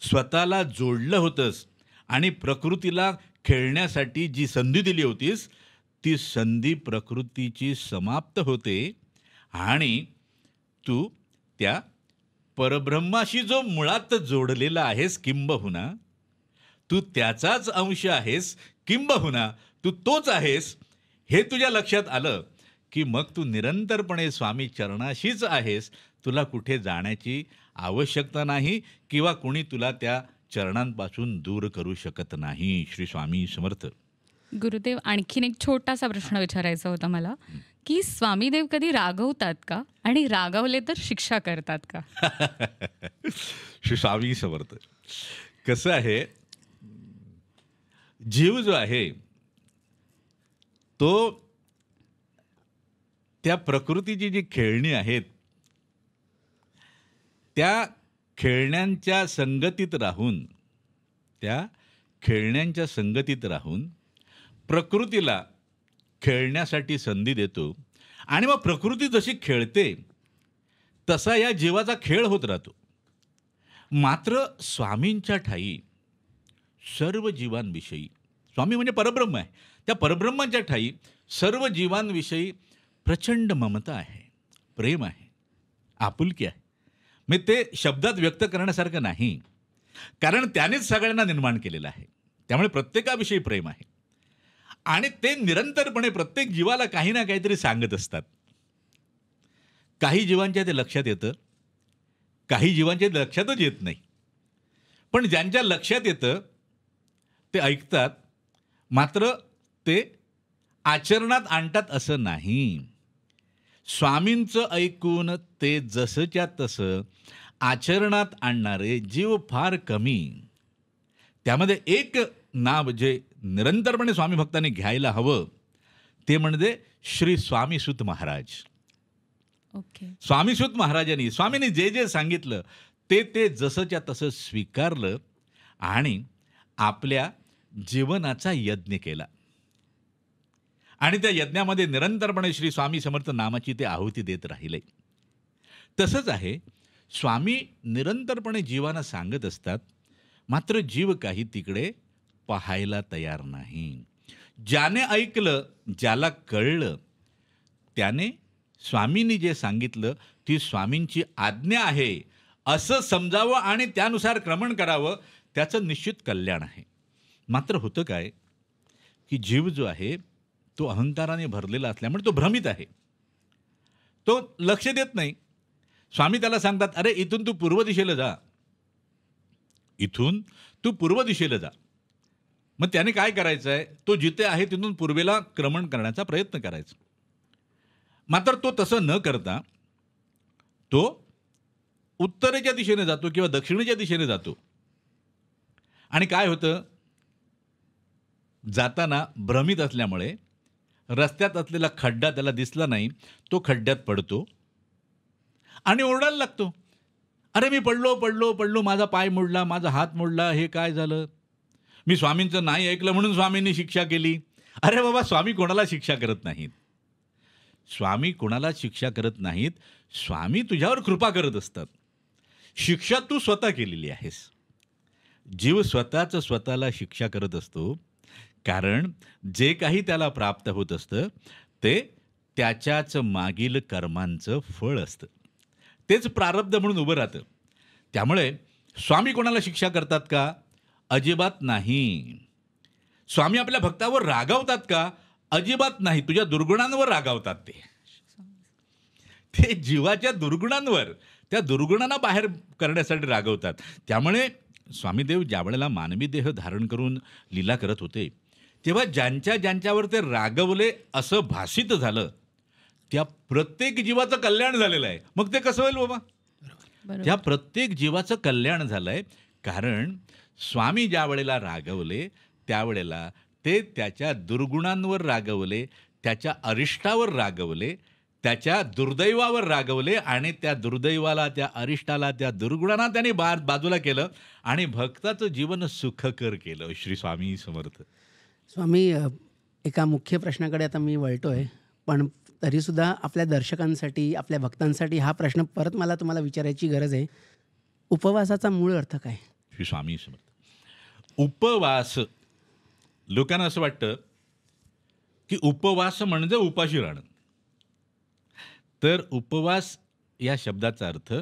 A: स्वतःला जोडलं होतंस आणि प्रकृतीला खेळण्यासाठी जी संधी दिली होतीस ती संधी प्रकृतीची समाप्त होते आणि तू त्या परब्रह्माशी जो मुळात जोडलेला आहेस, किंबहुना तू त्याचाच अंश आहेस, किंबहुना तू तोच आहेस, हे तुझ्या लक्षात आलं की मग तू निरंतरपणे स्वामी चरणाशीच आहेस. तुला कुठे जाण्याची आवश्यकता नाही किंवा कोणी तुला त्या चरणांपासून दूर करू शकत नाही. श्री स्वामी समर्थ.
C: गुरुदेव, आणखीन एक छोटासा प्रश्न विचारायचा होता मला, की स्वामीदेव कधी रागवतात का? आणि रागावले तर शिक्षा करतात का?
A: श्री स्वामी समर्थ. कसं आहे, जीव जो आहे तो त्या प्रकृतीची जी खेळणी आहेत त्या खेळण्यांच्या संगतीत राहून प्रकृतीला खेळण्यासाठी संधी देतो आणि मग प्रकृती जशी खेळते तसा या जीवाचा खेळ होत राहतो. मात्र स्वामींच्या ठायी सर्व जीवांविषयी, स्वामी म्हणजे परब्रह्म आहे, त्या परब्रह्माच्या ठायी सर्व जीवांविषयी प्रचंड ममता आहे, प्रेम आहे, आपुलकी आहे. मग ते शब्दात व्यक्त करण्यासारखं नाही, कारण त्यानेच सगळ्यांना निर्माण केलेलं आहे. त्यामुळे प्रत्येकाविषयी प्रेम आहे आणि ते निरंतरपणे प्रत्येक जीवाला काही ना काहीतरी सांगत असतात. काही जीवांच्या ते लक्षात येतं, काही जीवांच्या लक्षातच येत नाही. पण ज्यांच्या लक्षात येतं ते ऐकतात, मात्र ते आचरणात आणतात असं नाही. स्वामींचं ऐकून ते जसंच्या तसं आचरणात आणणारे जीव फार कमी. त्यामध्ये एक नाव जे निरंतरपणे स्वामी भक्तांनी घ्यायला हवं ते म्हणजे श्री स्वामीसुत महाराज.
C: ओके.
A: स्वामीसुत महाराजांनी स्वामींनी जे जे सांगितलं ते जसंच्या तसं स्वीकारलं आणि आपल्या जीवनाचा यज्ञ केला. आणि त्या यज्ञामध्ये निरंतरपणे श्री स्वामी समर्थ नामाची ते आहुती देत राहिले. तसंच आहे, स्वामी निरंतरपणे जीवांना सांगत असतात, मात्र जीव काही तिकडे पाहायला तयार नाही. ज्याने ऐकलं, ज्याला कळलं, त्याने स्वामींनी जे सांगितलं ती स्वामींची आज्ञा आहे असं समजावं आणि त्यानुसार क्रमण करावं, त्याचं निश्चित कल्याण आहे. मात्र होतं काय की जीव जो आहे तो अहंकाराने भरलेला असल्यामुळे तो भ्रमित आहे, तो लक्ष देत नाही. स्वामी त्याला सांगतात, अरे इथून तू पूर्व दिशेला जा, इथून तू पूर्व दिशेला जा. मग त्याने काय करायचं आहे, तो जिथे आहे तिथून पूर्वेला क्रमण करण्याचा प्रयत्न करायचा. मात्र तो तसं न करता तो उत्तरेच्या दिशेने जातो किंवा दक्षिणेच्या दिशेने जातो. आणि काय होतं, जाताना भ्रमित असल्यामुळे रस्त्यात असलेला खड्डा त्याला दिसला नाही, तो खड्ड्यात पडतो आणि ओरडायला लागतो, अरे मी पडलो पडलो पडलो, माझा पाय मोडला, माझा हात मोडला, हे काय झालं, मी स्वामींचं नाही ऐकलं म्हणून स्वामींनी शिक्षा केली. अरे बाबा, स्वामी कोणाला शिक्षा करत नाहीत. स्वामी कोणाला शिक्षा करत नाहीत, स्वामी तुझ्यावर कृपा करत असतात. शिक्षा तू स्वतः केलेली आहेस. जीव स्वतःला शिक्षा करत असतो, कारण जे काही त्याला प्राप्त होत असतं ते त्याच्याच मागील कर्मांचं फळ असतं, तेच प्रारब्ध म्हणून उभं राहतं. त्यामुळे स्वामी कोणाला शिक्षा करतात का? अजिबात नाही. स्वामी आपल्या भक्तावर रागावतात का? अजिबात नाही. तुझ्या दुर्गुणांवर रागावतात. ते जीवाच्या दुर्गुणांवर, त्या दुर्गुणांना बाहेर करण्यासाठी रागवतात. त्यामुळे स्वामीदेव ज्या वेळेला मानवी देह धारण करून लीला करत होते, तेव्हा ज्यांच्यावर ते रागवले असं भासित झालं, त्या प्रत्येक जीवाचं कल्याण झालेलं आहे. मग ते कसं होईल बाबा? त्या प्रत्येक जीवाचं कल्याण झालं आहे, कारण स्वामी ज्या वेळेला रागवले त्यावेळेला ते त्याच्या दुर्गुणांवर रागवले, त्याच्या अरिष्टावर रागवले, त्याच्या दुर्दैवावर रागवले आणि त्या दुर्दैवाला, त्या अरिष्टाला, त्या दुर्गुणांना त्यांनी बाजूला केलं आणि भक्ताचं जीवन सुखकर केलं. श्री स्वामी समर्थ.
B: स्वामी, एका मुख्य प्रश्नाकडे आता मी वळतोय, पण तरीसुद्धा आपल्या दर्शकांसाठी, आपल्या भक्तांसाठी हा प्रश्न परत मला तुम्हाला विचारायची गरज आहे. उपवासाचा मूळ अर्थ काय?
A: श्री स्वामी समर्थ. उपवास, लोकांना असं वाटतं की उपवास म्हणजे उपाशी राहणं. तर उपवास या शब्दाचा अर्थ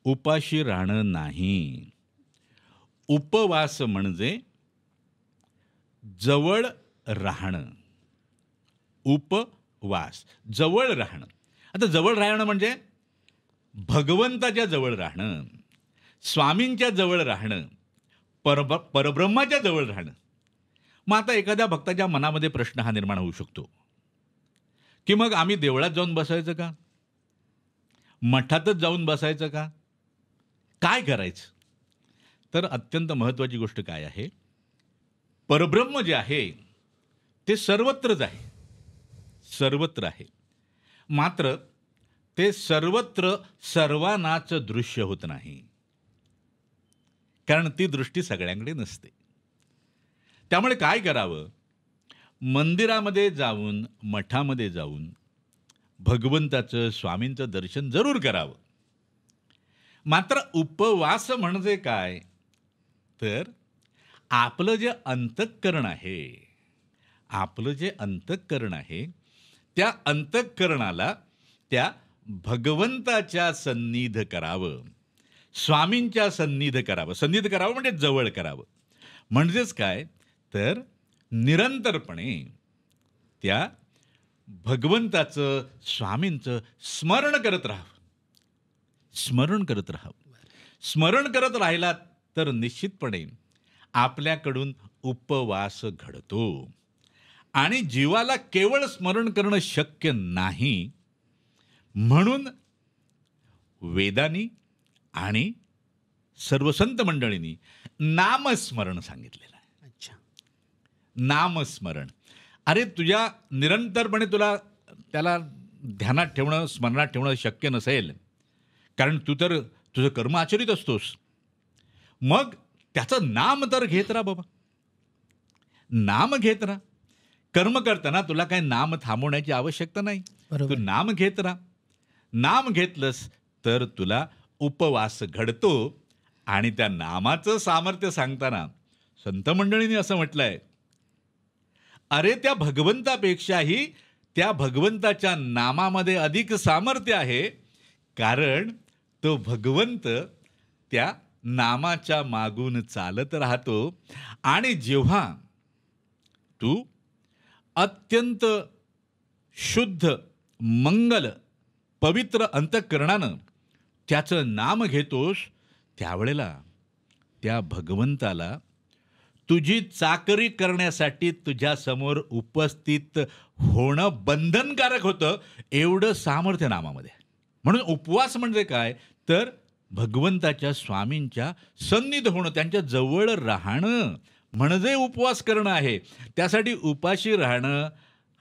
A: उपाशी राहणं नाही. उपवास म्हणजे जवळ राहणं. उपवास, जवळ राहणं. आता जवळ राहणं म्हणजे भगवंताच्या जवळ राहणं, स्वामींच्या जवळ राहणं, परब्रह्माच्या जवळ राहणं. मग आता एखाद्या भक्ताच्या मनामध्ये प्रश्न हा निर्माण होऊ शकतो की मग आम्ही देवळात जाऊन बसायचं का? मठातच जाऊन बसायचं का? काय करायचं? तर अत्यंत महत्त्वाची गोष्ट काय आहे, परब्रह्म जे आहे ते सर्वत्रच आहे, सर्वत्र आहे. मात्र ते सर्वत्र सर्वांनाच दृश्य होत नाही, कारण ती दृष्टी सगळ्यांकडे नसते. त्यामुळे काय करावं, मंदिरामध्ये जाऊन, मठामध्ये जाऊन भगवंताचं, स्वामींचं दर्शन जरूर करावं. मात्र उपवास म्हणजे काय, तर आपलं जे अंतःकरण आहे, आपलं जे अंतःकरण आहे त्या अंतःकरणाला त्या भगवंताच्या सन्निध करावं, स्वामींच्या सन्निध करावं. सन्निध करावं म्हणजे जवळ करावं. म्हणजेच काय, तर निरंतरपणे त्या भगवंताचं, स्वामींचं स्मरण करत राहावं, स्मरण करत राहावं. स्मरण करत राहिलात तर निश्चितपणे आपल्याकडून उपवास घडतो. आणि जीवाला केवळ स्मरण करणं शक्य नाही, म्हणून वेदांनी आणि सर्व संत मंडळींनी नामस्मरण सांगितलेलं आहे.
B: अच्छा.
A: नामस्मरण. अरे तुझ्या निरंतरपणे तुला त्याला ध्यानात ठेवणं, स्मरणात ठेवणं शक्य नसेल, कारण तू तर तुझं कर्म आचरित असतोस. मग त्याचं नाम तर घेत राहा बाबा, नाम घेत राहा. कर्म करताना तुला काही नाम थांबवण्याची आवश्यकता नाही.
B: बरोबर.
A: तू नाम घेत राहा. नाम घेतलंस तर तुला उपवास घडतो. आणि त्या नामाचं सामर्थ्य सांगताना संत मंडळींनी असं म्हटलंय, अरे त्या भगवंतापेक्षाही त्या भगवंताच्या नामामध्ये अधिक सामर्थ्य आहे, कारण तो भगवंत त्या नामाच्या मागून चालत राहतो. आणि जेव्हा तू अत्यंत शुद्ध, मंगल, पवित्र अंतःकरणानं त्याचं नाम घेतोस, त्यावेळेला त्या भगवंताला तुझी चाकरी करण्यासाठी तुझ्यासमोर उपस्थित होणं बंधनकारक होतं. एवढं सामर्थ्य नामामध्ये. म्हणून उपवास म्हणजे काय, तर भगवंताच्या, स्वामींच्या सन्निध होणं, त्यांच्या जवळ राहणं म्हणजे उपवास करणं आहे. त्यासाठी उपाशी राहणं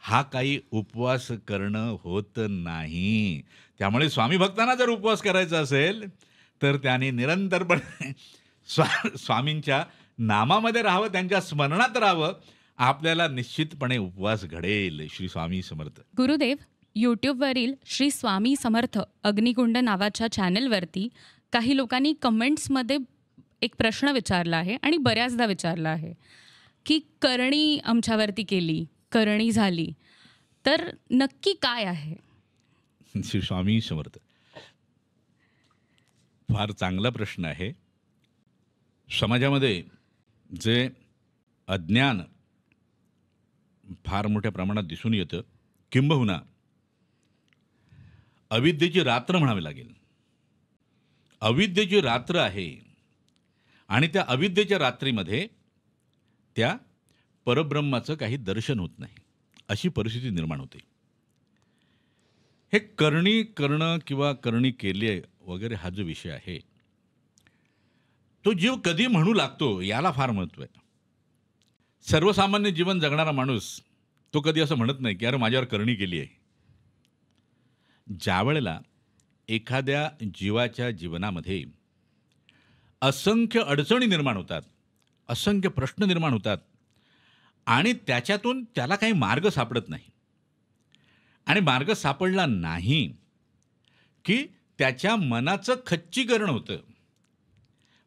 A: हा काही उपवास करणं होत नाही. त्यामुळे स्वामी भक्तांना जर उपवास करायचा असेल तर त्याने निरंतरपणे स्वामींच्या नामामध्ये राहावं, त्यांच्या स्मरणात राहावं. आपल्याला निश्चितपणे उपवास घडेल. श्री स्वामी समर्थ.
C: गुरुदेव, यूट्यूबवरील श्री स्वामी समर्थ अग्निकुंड नावाच्या चॅनलवरती काही लोकांनी कमेंट्समध्ये एक प्रश्न विचारला आहे आणि बऱ्याचदा विचारला आहे की करणी आमच्यावरती केली, करणी झाली, तर नक्की काय आहे?
A: श्री स्वामी समर्थ. फार चांगला प्रश्न आहे. समाजामध्ये जे अज्ञान फार मोठ्या प्रमाणात दिसून येतं, किंबहुना अविद्येची रात्र म्हणावी लागेल. अविद्येची रात्र आहे आणि त्या अविद्येच्या रात्रीमध्ये त्या परब्रह्माचं काही दर्शन होत नाही, अशी परिस्थिती निर्माण होते. हे करणी करणं किंवा करणी केली वगैरे हा जो विषय आहे, तो जीव कधी म्हणू लागतो याला फार महत्त्व आहे. सर्वसामान्य जीवन जगणारा माणूस तो कधी असं म्हणत नाही की अरे माझ्यावर करणी केली आहे. ज्या वेळेला एखाद्या जीवाच्या जीवनामध्ये असंख्य अडचणी निर्माण होतात, असंख्य प्रश्न निर्माण होतात आणि त्याच्यातून त्याला काही मार्ग सापडत नाही, आणि मार्ग सापडला नाही की त्याच्या मनाचं खच्चीकरण होतं,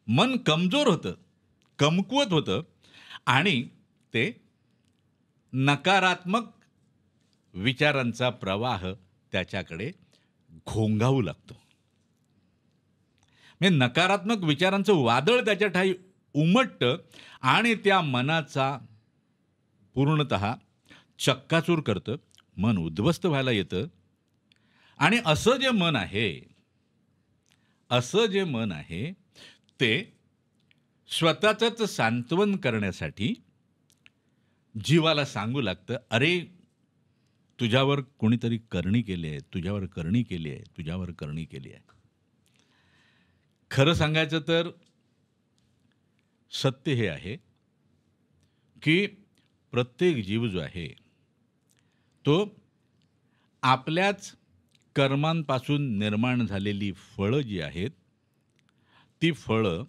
A: मन कमजोर होतं, कमकुवत होतं आणि ते नकारात्मक विचारांचा प्रवाह त्याच्याकडे घोंघावू लागतो. म्हणजे नकारात्मक विचारांचं वादळ त्याच्या ठाई उमटतं आणि त्या मनाचा पूर्णतः चक्काचूर करतं. मन उद्ध्वस्त व्हायला येतं. आणि असं जे मन आहे ते स्वतःचंच सांत्वन करण्यासाठी जीवाला सांगू लागतं, अरे तुझ्यावर कोणीतरी करणी केली आहे, तुझ्यावर करणी केली आहे, तुझ्यावर करणी केली आहे. खरं सांगायचं तर सत्य हे आहे की प्रत्येक जीव जो आहे तो आपल्याच कर्मांपासून निर्माण झालेली फळं जी आहेत ती फळं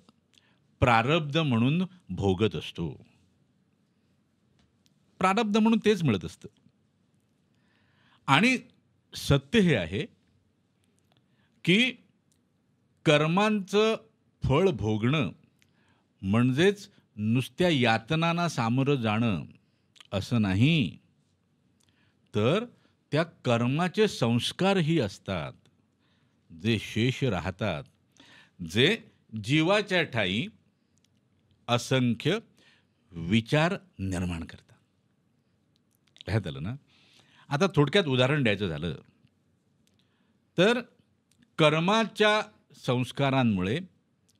A: प्रारब्ध म्हणून भोगत असतो. प्रारब्ध म्हणून तेच मिळत असतं. आणि सत्य हे आहे की कर्मांचं फळ भोगणं म्हणजेच नुसत्या यातनांना सामोरं जाणं असं नाही, तर त्या कर्माचे संस्कारही असतात, जे शेष राहतात, जे जीवाच्या ठाई असंख्य विचार निर्माण करतात. ह्यात आलं ना. आता थोडक्यात उदाहरण द्यायचं झालं तर कर्माच्या संस्कारांमुळे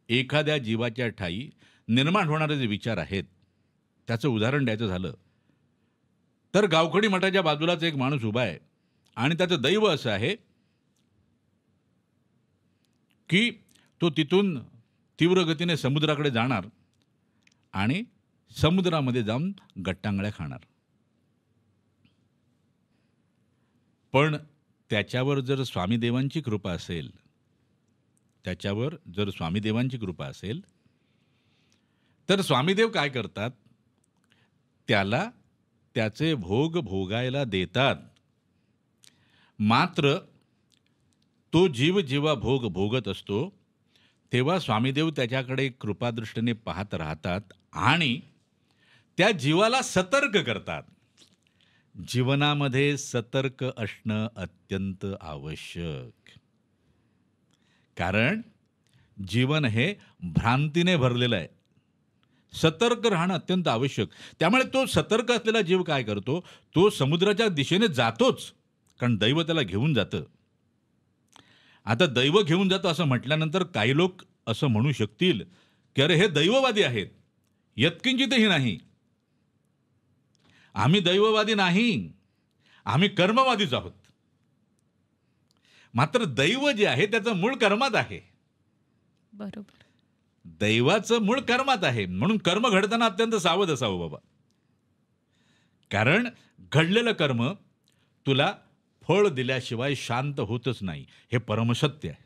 A: एखाद्या जीवाच्या ठायी निर्माण होणारे जे विचार आहेत त्याचं उदाहरण द्यायचं झालं तर गावखडी मठाच्या बाजूलाच एक माणूस उभा आहे आणि त्याचं दैव असं आहे की तो तिथून तीव्र गतीने समुद्राकडे जाणार आणि समुद्रामध्ये जाऊन गट्टांगळ्या खाणार. पण त्याच्यावर जर स्वामीदेवांची कृपा असेल, तर स्वामीदेव काय करतात, त्याला त्याचे भोग भोगायला देतात. मात्र तो जीव जेव्हा भोग भोगत असतो तेव्हा स्वामीदेव त्याच्याकडे कृपादृष्टीने पाहत राहतात आणि त्या जीवाला सतर्क करतात. जीवनामध्ये सतर्क असणं अत्यंत आवश्यक, कारण जीवन हे भ्रांतीने भरलेलं आहे. सतर्क राहणं अत्यंत आवश्यक. त्यामुळे तो सतर्क असलेला जीव काय करतो, तो समुद्राच्या दिशेने जातोच, कारण दैव त्याला घेऊन जातं. आता दैव घेऊन जातं असं म्हटल्यानंतर काही लोक असं म्हणू शकतील की अरे हे दैववादी आहेत. यत्किंचितही नाही. आम्ही दैववादी नाही, आम्ही कर्मवादीच आहोत. मात्र दैव जे आहे त्याचं मूळ कर्मात आहे.
C: बरोबर.
A: दैवाचं मूळ कर्मात आहे. म्हणून कर्म घडताना अत्यंत सावध असावं बाबा, कारण घडलेलं कर्म तुला फळ दिल्याशिवाय शांत होतच नाही, हे परमसत्य आहे.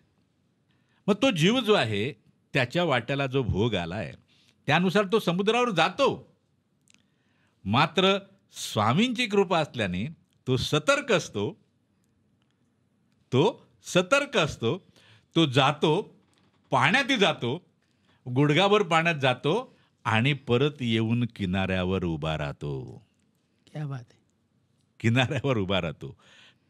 A: मग तो जीव जो आहे त्याच्या वाट्याला जो भोग आलाय त्यानुसार तो समुद्रावर जातो. मात्र स्वामींची कृपा असल्याने तो सतर्क असतो, तो जातो, पाण्यातही जातो, गुडघाभर पाण्यात जातो आणि परत येऊन किनाऱ्यावर उभा राहतो.
B: क्या बात आहे.
A: किनाऱ्यावर उभा राहतो.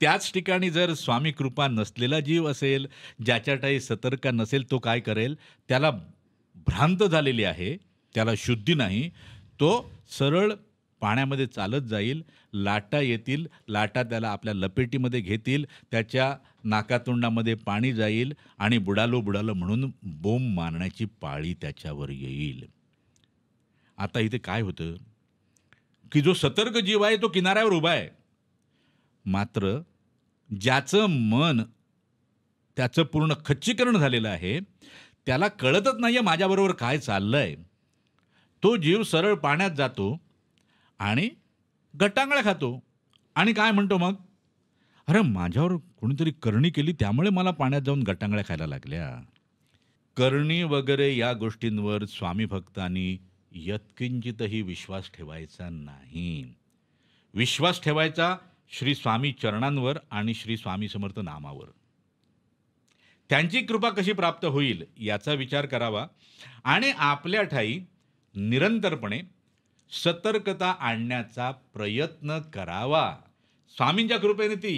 A: त्याच ठिकाणी जर स्वामी कृपा नसलेला जीव असेल, ज्याच्याठायी सतर्क नसेल, तो काय करेल, त्याला भ्रांत झालेली आहे, त्याला शुद्धी नाही, तो सरळ पाण्यामध्ये चालत जाईल, लाटा येतील, लाटा त्याला आपल्या लपेटीमध्ये घेतील, त्याच्या नाकातोंडामध्ये पाणी जाईल आणि बुडालो बुडालो म्हणून बोंब मारण्याची पाळी त्याच्यावर येईल. आता इथे काय होतं की जो सतर्क जीव आहे तो किनाऱ्यावर उभा आहे, मात्र ज्याचं मन त्याचं पूर्ण खच्चीकरण झालेलं आहे, त्याला कळतच नाही आहे माझ्याबरोबर काय चाललंय. तो जीव सरळ पाण्यात जातो आणि गट्टांगळ्या खातो आणि काय म्हणतो मग, अरे माझ्यावर कोणीतरी करणी केली त्यामुळे मला पाण्यात जाऊन गट्टांगळ्या खायला लागल्या. करणी वगैरे या गोष्टींवर स्वामी भक्तांनी यत्किंचितही विश्वास ठेवायचा नाही. विश्वास ठेवायचा श्री स्वामी चरणांवर आणि श्री स्वामी समर्थ नामावर. त्यांची कृपा कशी प्राप्त होईल याचा विचार करावा आणि आपल्या ठायी निरंतरपणे सतर्कता आणण्याचा प्रयत्न करावा. स्वामींच्या कृपेने ती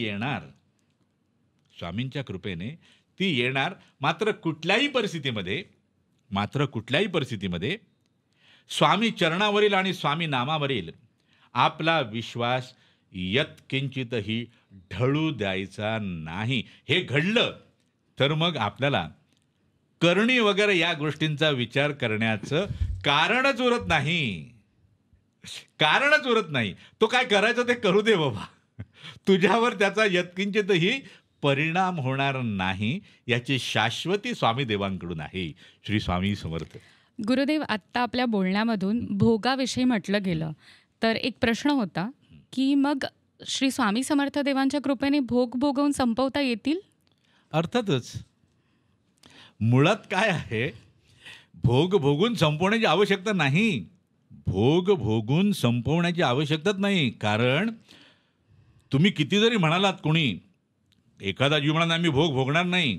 A: येणार. मात्र कुठल्याही परिस्थितीमध्ये स्वामी चरणावरील आणि स्वामी नामावरील आपला विश्वास यत्किंचितही ढळू द्यायचा नाही. हे घडलं तर मग आपल्याला करणी वगैरे या गोष्टींचा विचार करण्याचं कारणच उरत नाही. तो काय करायचं ते करू दे बाबा, तुझ्यावर त्याचा यत्किंचितही परिणाम होणार नाही, याची शाश्वती स्वामी देवांकडून आहे. श्री स्वामी समर्थ.
C: गुरुदेव, आत्ता आपल्या बोलण्यामधून भोगाविषयी म्हटलं गेलं, तर एक प्रश्न होता की मग श्री स्वामी समर्थ देवांच्या कृपेने भोग भोगवून संपवता येतील?
A: अर्थातच. मुळात काय आहे, भोग भोगून संपवण्याची आवश्यकताच नाही. कारण तुम्ही किती जरी म्हणालात, कोणी एखादा जीव म्हणाला आम्ही भोग भोगणार नाही,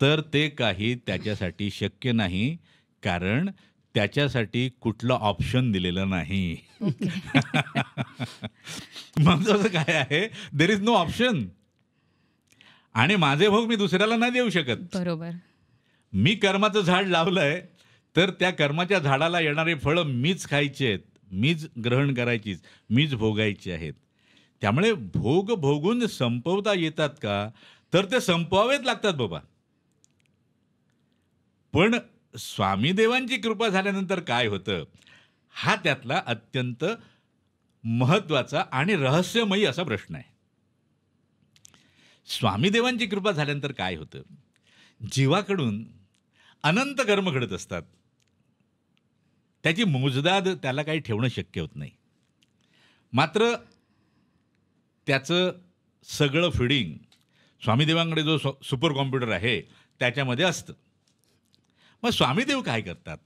A: तर ते काही त्याच्यासाठी शक्य नाही, कारण त्याच्यासाठी कुठलं ऑप्शन दिलेलं नाही. मग तसं काय आहे, देर इज नो ऑप्शन. आणि माझे भोग मी दुसऱ्याला नाही देऊ शकत.
C: बरोबर.
A: मी कर्माचं झाड लावलंय तर त्या कर्माच्या झाडाला येणारे फळं मीच खायचे आहेत, मीच ग्रहण करायचीच, मीच भोगायची आहेत. त्यामुळे भोग भोगून संपवता येतात का, तर ते संपवावेच लागतात बाबा. पण स्वामीदेवांची कृपा झाल्यानंतर काय होतं, हा त्यातला अत्यंत महत्त्वाचा आणि रहस्यमयी असा प्रश्न आहे. स्वामीदेवांची कृपा झाल्यानंतर काय होतं, जीवाकडून अनंत कर्म घडत असतात. त्याची मोजदाद त्याला काही ठेवणं शक्य होत नाही. मात्र त्याचं सगळं फिडिंग स्वामीदेवांकडे जो सुपर कॉम्प्युटर आहे त्याच्यामध्ये असतं. मग स्वामीदेव काय करतात,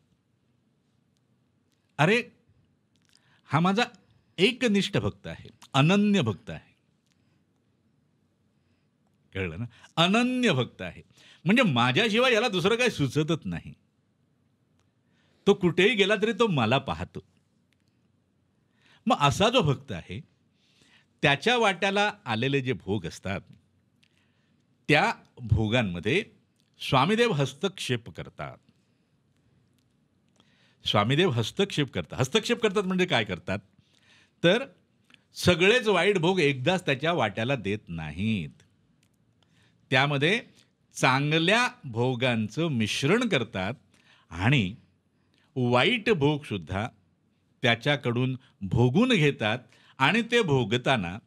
A: अरे हा माझा एकनिष्ठ भक्त आहे, अनन्य भक्त आहे. कळलं ना, अनन्य भक्त आहे म्हणजे माझ्याशिवाय याला दुसरं काही सुचतच नाही. तो कुठेही गेला तरी तो मला पाहतो. मग असा जो भक्त आहे त्याच्या वाट्याला आलेले जे भोग असतात त्या भोगांमध्ये स्वामीदेव हस्तक्षेप करतात. स्वामीदेव हस्तक्षेप करतात म्हणजे काय करतात, तर सगळेच वाईट भोग एकदाच त्याच्या वाट्याला देत नाहीत. त्यामध्ये चांगल्या भोगांचं मिश्रण करतात आणि वाईट भोगसुद्धा त्याच्याकडून भोगून घेतात आणि ते भोगताना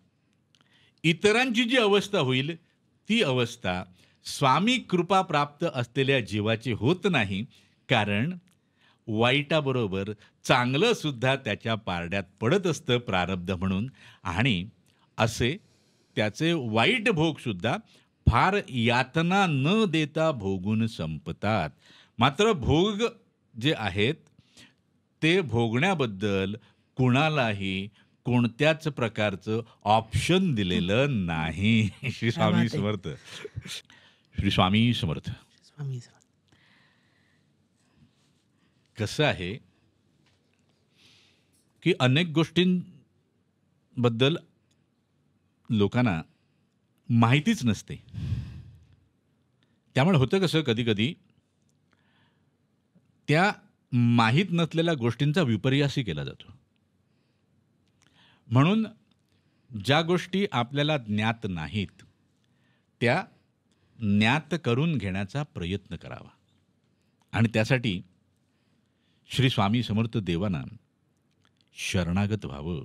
A: इतरांची जी अवस्था होईल ती अवस्था स्वामी कृपा प्राप्त असलेल्या जीवाची होत नाही. कारण वाईटाबरोबर चांगलं सुद्धा त्याच्या पारड्यात पडत असतं प्रारब्ध म्हणून, आणि असे त्याचे वाईट भोगसुद्धा फार यातना न देता भोगून संपतात. मात्र भोग जे आहेत ते भोगण्याबद्दल कुणालाही कोणत्याच प्रकारचं ऑप्शन दिलेलं नाही. श्री स्वामी समर्थ. श्री स्वामी समर्थ.
B: स्वामी समर्थ.
A: कसं आहे की अनेक गोष्टींबद्दल लोकांना माहितीच नसते. त्यामुळे होतं कसं, कधी कधी त्या माहीत नसलेल्या गोष्टींचा विपर्यासही केला जातो. म्हणून ज्या गोष्टी आपल्याला ज्ञात नाहीत त्या ज्ञात करून घेण्याचा प्रयत्न करावा. आणि त्यासाठी श्री स्वामी समर्थ देवांना शरणागत व्हावं.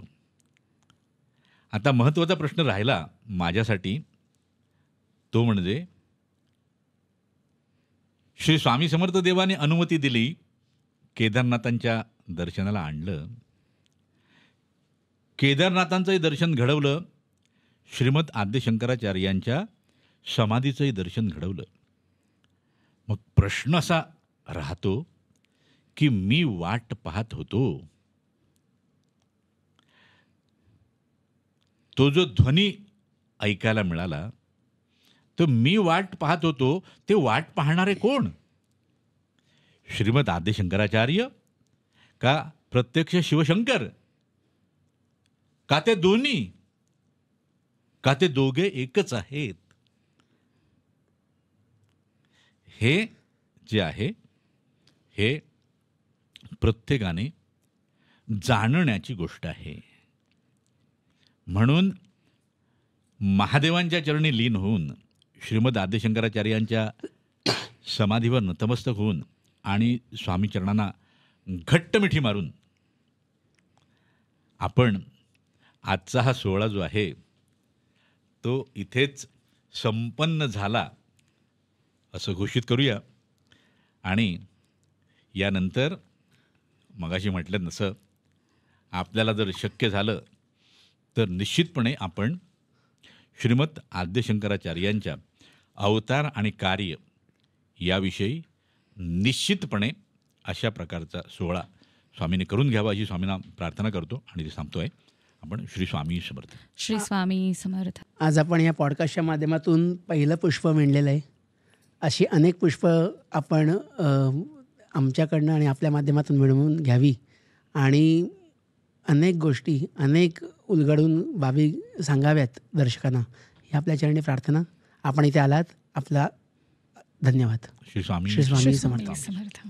A: आता महत्त्वाचा प्रश्न राहिला माझ्यासाठी, तो म्हणजे श्री स्वामी समर्थ देवाने अनुमती दिली, केदारनाथांच्या दर्शनाला आणलं, केदारनाथांचंही दर्शन घडवलं, श्रीमद आद्य शंकराचार्यांच्या समाधीचंही दर्शन घडवलं. मग प्रश्न असा राहतो की मी वाट पाहत होतो, तो जो ध्वनी ऐकायला मिळाला तर मी वाट पाहत होतो, ते वाट पाहणारे कोण? श्रीमद आद्य शंकराचार्य का प्रत्यक्ष शिवशंकर, का ते दोन्ही, का ते दोघे एकच आहेत? हे जे आहे हे प्रत्येकाने जाणण्याची गोष्ट आहे. म्हणून महादेवांच्या चरणी लीन होऊन श्रीमद आद्य शंकराचार्यांच्या समाधीवर नतमस्तक होऊन आणि स्वामी चरणांना घट्ट मिठी मारून आपण आजचा हा सोहळा जो आहे तो इथेच संपन्न झाला असं घोषित करूया. आणि यानंतर मगाशी म्हटलं तसं आपल्याला जर शक्य झालं तर निश्चितपणे आपण श्रीमद आद्य शंकराचार्यांच्या अवतार आणि कार्य याविषयी निश्चितपणे अशा प्रकारचा सोहळा स्वामीने करून घ्यावा अशी स्वामींना प्रार्थना करतो आणि ते सांगतोय. आपण श्री स्वामी समर्थ.
C: श्री स्वामी समर्थ.
B: आज आपण या पॉडकास्टच्या माध्यमातून पहिलं पुष्प मिळलेलं आहे. अशी अनेक पुष्प आपण आमच्याकडनं आणि आपल्या माध्यमातून मिळवून घ्यावी आणि अनेक गोष्टी अनेक उलगडून बाबी सांगाव्यात दर्शकांना, ही आपल्या चरणी प्रार्थना. आपण इथे आलात, आपला धन्यवाद.
A: श्री स्वामी
B: श्री स्वामी
C: श्री
B: समर्थ.
C: स्वामी समर्थ.